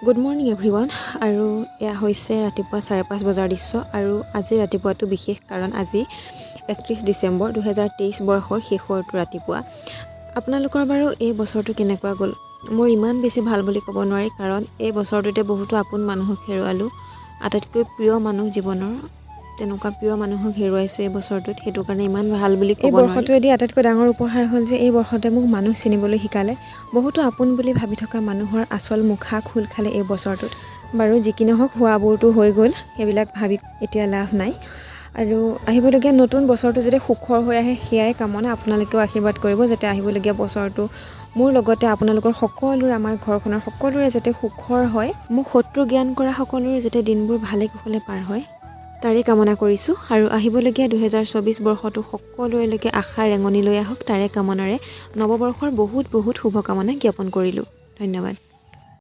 Good morning everyone. আৰু এয়া হৈছে ৰাতিপুৱা 5:30 বজাৰ দৃশ্য। আৰু আজি ৰাতিপুৱাটো বিশেষ, কাৰণ আজি 31 ডিচেম্বৰ 2023 বৰ্ষৰ শেষৰটো ৰাতিপুৱা। আপোনালোকৰ বাৰু এই বছৰটো কেনেকুৱা গ'ল? মোৰ ইমান বেছি ভাল বুলি ক'ব নোৱাৰি, কাৰণ এই বছৰটোতে বহুতো আপোন মানুহক হেৰুৱালোঁ। আটাইতকৈ প্ৰিয় মানুহ জীৱনৰ, তেনেকুৱা প্ৰিয় মানুহক হেৰুৱাইছোঁ এই বছৰটোত। সেইটো কাৰণে ইমান ভাল বুলি ক'ব নোৱাৰি। এই বৰ্ষটোৱেদি আটাইতকৈ ডাঙৰ উপহাৰ হ'ল যে এই বৰ্ষতে মোক মানুহ চিনিবলৈ শিকালে। বহুতো আপোন বুলি ভাবি থকা মানুহৰ আচল মুখা খোল খালে এই বছৰটোত। বাৰু যি কি নহওক, হোৱাবোৰতো হৈ গ'ল, সেইবিলাক ভাবি এতিয়া লাভ নাই। আৰু আহিবলগীয়া নতুন বছৰটো যাতে সুখৰ হৈ আহে, সেয়াই কামনা। আপোনালোকেও আশীৰ্বাদ কৰিব যাতে আহিবলগীয়া বছৰটো মোৰ লগতে আপোনালোকৰ সকলোৰে, আমাৰ ঘৰখনৰ সকলোৰে যাতে সুখৰ হয়। মোক শত্ৰু জ্ঞান কৰা সকলোৰে যাতে দিনবোৰ ভালে কুশলে পাৰ হয়, তাৰে কামনা কৰিছোঁ। আৰু আহিবলগীয়া 2024 বৰ্ষটো সকলোৰেলৈকে আশাৰ ৰেঙনি লৈ আহক, তাৰে কামনাৰে নৱবৰ্ষৰ বহুত বহুত শুভকামনা জ্ঞাপন কৰিলোঁ। ধন্যবাদ।